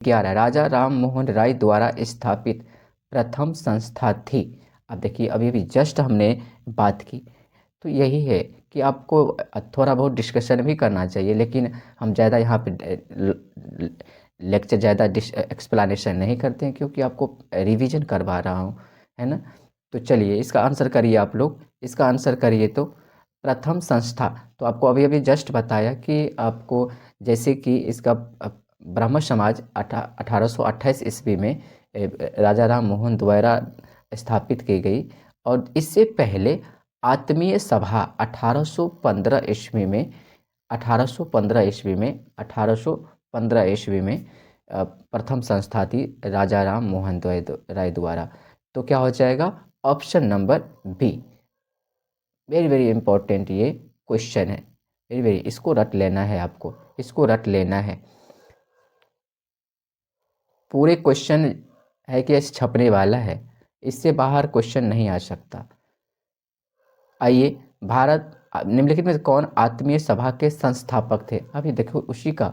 11 राजा राम मोहन राय द्वारा स्थापित प्रथम संस्था थी। अब देखिए अभी अभी जस्ट हमने बात की, तो यही है कि आपको थोड़ा बहुत डिस्कशन भी करना चाहिए, लेकिन हम ज़्यादा यहाँ पे लेक्चर ज़्यादा एक्सप्लेनेशन नहीं करते हैं क्योंकि आपको रिवीजन करवा रहा हूँ, है ना। तो चलिए इसका आंसर करिए आप लोग, इसका आंसर करिए। तो प्रथम संस्था, तो आपको अभी अभी जस्ट बताया कि आपको जैसे कि इसका ब्रह्म समाज 1828 ईस्वी में राजा राम मोहन द्वारा स्थापित की गई, और इससे पहले आत्मीय सभा 1815 ईस्वी में 1815 ईस्वी में प्रथम संस्था थी राजा राम मोहन राय द्वारा। तो क्या हो जाएगा? Option number B. Very very important ये क्वेश्चन है, वेरी वेरी, इसको रट लेना है आपको, इसको रट लेना है। पूरे क्वेश्चन है कि इस छपने वाला है, इससे बाहर क्वेश्चन नहीं आ सकता। आइए, भारत निम्नलिखित में से कौन आत्मीय सभा के संस्थापक थे? अभी देखो उसी का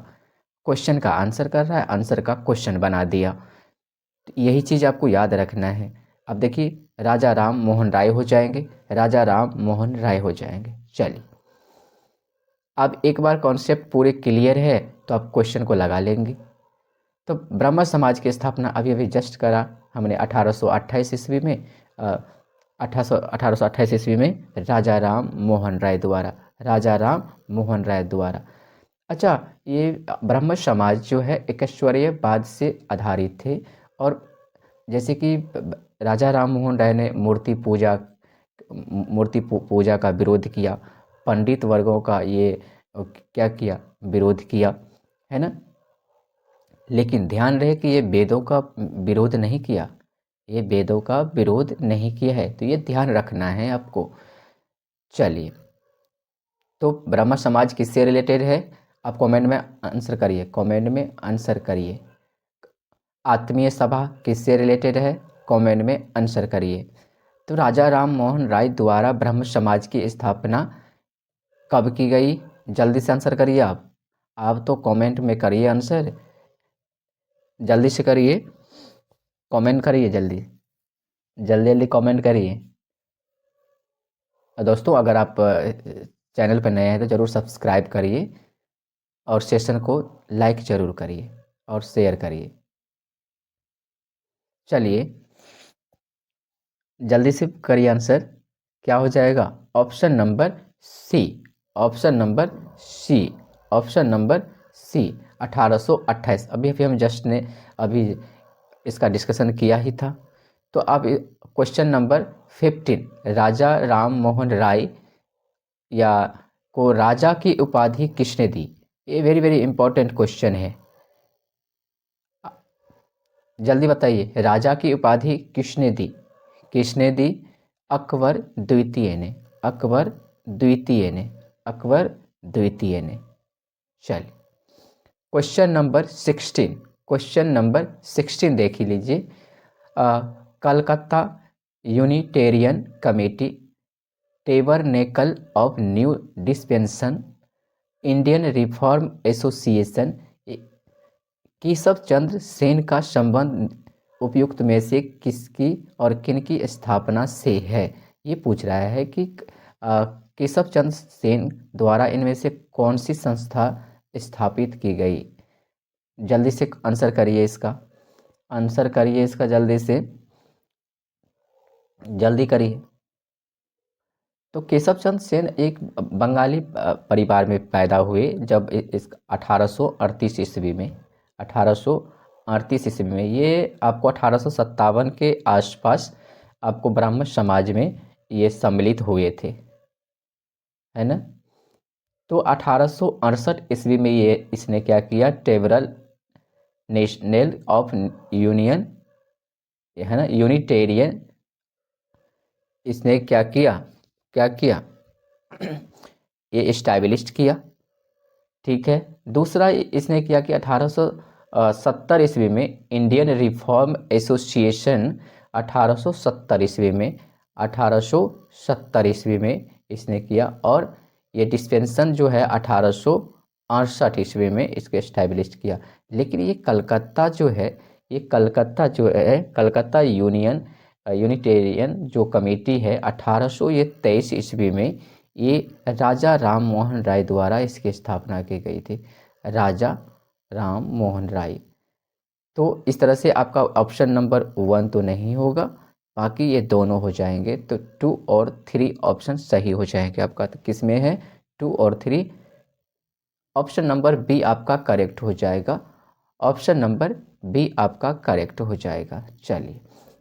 क्वेश्चन का आंसर कर रहा है, आंसर का क्वेश्चन बना दिया। तो यही चीज़ आपको याद रखना है। अब देखिए राजा राम मोहन राय हो जाएंगे, राजा राम मोहन राय हो जाएंगे। चलिए अब एक बार कॉन्सेप्ट पूरे क्लियर है तो आप क्वेश्चन को लगा लेंगे। तो ब्रह्म समाज की स्थापना अभी अभी जस्ट करा हमने 1828 ईस्वी में, 1828 ईस्वी में राजा राम मोहन राय द्वारा, राजा राम मोहन राय द्वारा। अच्छा, ये ब्रह्म समाज जो है एकश्वरीयवाद से आधारित थे, और जैसे कि राजा राम मोहन राय ने मूर्ति पूजा का विरोध किया, पंडित वर्गों का ये क्या किया, विरोध किया, है ना। लेकिन ध्यान रहे कि ये वेदों का विरोध नहीं किया, ये वेदों का विरोध नहीं किया है, तो ये ध्यान रखना है आपको। चलिए, तो ब्रह्म समाज किससे रिलेटेड है? आप कमेंट में आंसर करिए, कमेंट में आंसर करिए। आत्मीय सभा किससे रिलेटेड है? कमेंट में आंसर करिए। तो राजा राम मोहन राय द्वारा ब्रह्म समाज की स्थापना कब की गई? जल्दी से आंसर करिए आप तो कमेंट में करिए आंसर, जल्दी से करिए, कमेंट करिए, जल्दी जल्दी जल्दी कमेंट करिए। और दोस्तों अगर आप चैनल पर नए हैं तो ज़रूर सब्सक्राइब करिए, और सेशन को लाइक ज़रूर करिए और शेयर करिए। चलिए जल्दी से करिए आंसर, क्या हो जाएगा? Option number C, option number C, option number C 1828। अभी अभी हम जस्ट ने अभी इसका डिस्कशन किया ही था। तो अब क्वेश्चन नंबर 15, राजा राम मोहन राय या को राजा की उपाधि किसने दी? ये वेरी वेरी इंपॉर्टेंट क्वेश्चन है, जल्दी बताइए, राजा की उपाधि किसने दी? किसने दी? अकबर द्वितीय ने, अकबर द्वितीय ने, अकबर द्वितीय ने। चलिए क्वेश्चन नंबर 16, क्वेश्चन नंबर 16 देख ही लीजिए। Calcutta unitarian committee, tabernacle of new dispensation, Indian reform association, Keshab Chandra Sen का संबंध उपयुक्त में से किसकी और किन की स्थापना से है? ये पूछ रहा है कि केशव चंद्र सेन द्वारा इनमें से कौन सी संस्था स्थापित की गई? जल्दी से आंसर करिए इसका, आंसर करिए इसका, जल्दी से जल्दी करिए। तो केशव चंद्र सेन एक बंगाली परिवार में पैदा हुए, जब इस 1838 ईस्वी में, 1838 ईस्वी में, ये आपको 1857 के आसपास आपको ब्राह्मण समाज में ये सम्मिलित हुए थे, है ना। तो 1868 ईस्वी में ये इसने क्या किया, टेबरल नेशनल ऑफ यूनियन, है ना, यूनिटेरियन, इसने क्या किया, क्या किया, ये इस्टेब्लिश किया, ठीक है। दूसरा इसने किया कि 1870 ईस्वी में इंडियन रिफॉर्म एसोसिएशन, 1870 ईस्वी में, 1870 ईस्वी में इसने किया, और ये डिस्पेंसन जो है 68 ईस्वी में इसको एस्टैब्लिश किया। लेकिन ये कलकत्ता जो है, कलकत्ता यूनिटेरियन जो कमेटी है 1823 ईस्वी में ये राजा राम मोहन राय द्वारा इसकी स्थापना की गई थी। राजा राम मोहन राय। तो इस तरह से आपका ऑप्शन नंबर 1 तो नहीं होगा, बाकी ये दोनों हो जाएंगे। तो 2 और 3 ऑप्शन सही हो जाएंगे आपका। तो किस में है 2 और 3? ऑप्शन नंबर बी आपका करेक्ट हो जाएगा। ऑप्शन नंबर बी आपका करेक्ट हो जाएगा। चलिए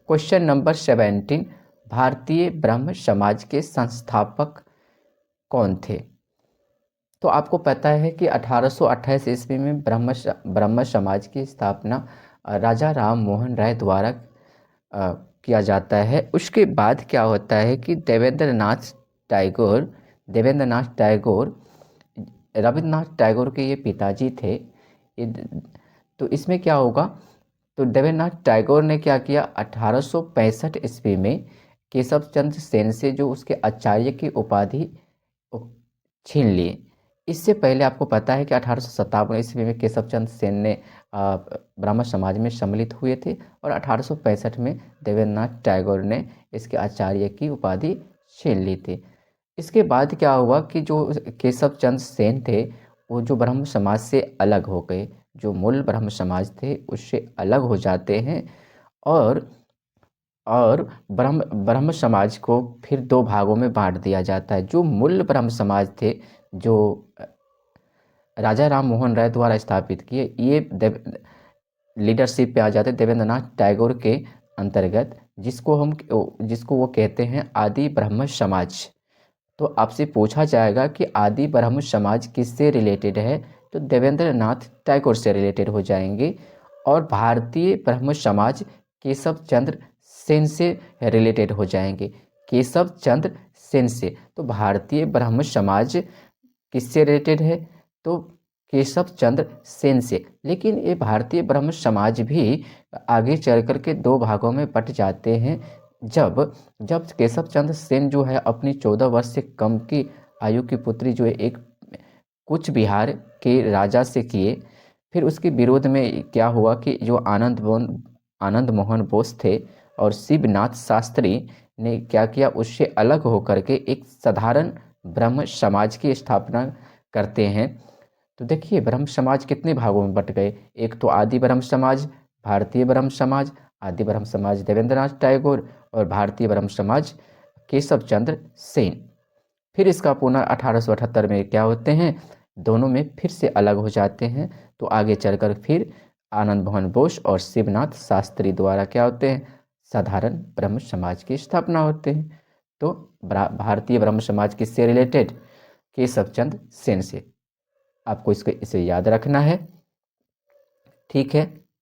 क्वेश्चन नंबर 17, भारतीय ब्रह्म समाज के संस्थापक कौन थे? तो आपको पता है कि 1828 ईस्वी में ब्रह्म समाज की स्थापना राजा राम मोहन राय द्वारा किया जाता है। उसके बाद क्या होता है कि देवेंद्रनाथ टैगोर रविन्द्रनाथ टैगोर के ये पिताजी थे। तो इसमें क्या होगा, तो देवेंद्रनाथ टैगोर ने क्या किया, 1865 ईस्वी में केशव चंद्र सेन से जो उसके आचार्य की उपाधि छीन लिए। इससे पहले आपको पता है कि 1857 ईस्वी में केशव चंद्र सेन ने ब्राह्मण समाज में सम्मिलित हुए थे और 1865 में देवेंद्रनाथ टैगोर ने इसके आचार्य की उपाधि छीन ली थी। इसके बाद क्या हुआ कि जो केशव चंद्र सेन थे वो जो ब्रह्म समाज से अलग हो गए, जो मूल ब्रह्म समाज थे उससे अलग हो जाते हैं और ब्रह्म समाज को फिर 2 भागों में बांट दिया जाता है। जो मूल ब्रह्म समाज थे, जो राजा राम मोहन राय द्वारा स्थापित किए, ये लीडरशिप पे आ जाते देवेंद्रनाथ टैगोर के अंतर्गत, जिसको वो कहते हैं आदि ब्रह्म समाज। तो आपसे पूछा जाएगा कि आदि ब्रह्म समाज किससे रिलेटेड है, तो देवेंद्रनाथ टैगोर से रिलेटेड हो जाएंगे। और भारतीय ब्रह्म समाज केशव चंद्र सेन से रिलेटेड हो जाएंगे, केशव चंद्र सेन से। तो भारतीय ब्रह्म समाज किससे रिलेटेड है, तो केशव चंद्र सेन से। लेकिन ये भारतीय ब्रह्म समाज भी आगे चल कर के 2 भागों में बट जाते हैं। जब केशव चंद्र सेन जो है अपनी 14 वर्ष से कम की आयु की पुत्री जो है एक कूच बिहार के राजा से किए, फिर उसके विरोध में क्या हुआ कि जो आनंद मोहन बोस थे और शिवनाथ शास्त्री ने क्या किया, उससे अलग होकर के एक साधारण ब्रह्म समाज की स्थापना करते हैं। तो देखिए ब्रह्म समाज कितने भागों में बट गए, एक तो आदि ब्रह्म समाज, भारतीय ब्रह्म समाज, आदि ब्रह्म समाज देवेंद्रनाथ टैगोर और भारतीय ब्रह्म समाज केशव चंद्र सेन। फिर इसका पुनः 1878 में क्या होते हैं, दोनों में फिर से अलग हो जाते हैं। तो आगे चलकर फिर आनंद मोहन बोस और शिवनाथ शास्त्री द्वारा क्या होते हैं, साधारण ब्रह्म समाज की स्थापना होते हैं। तो भारतीय ब्रह्म समाज किससे रिलेटेड, केशव चंद्र सेन से। आपको इसे याद रखना है, ठीक है।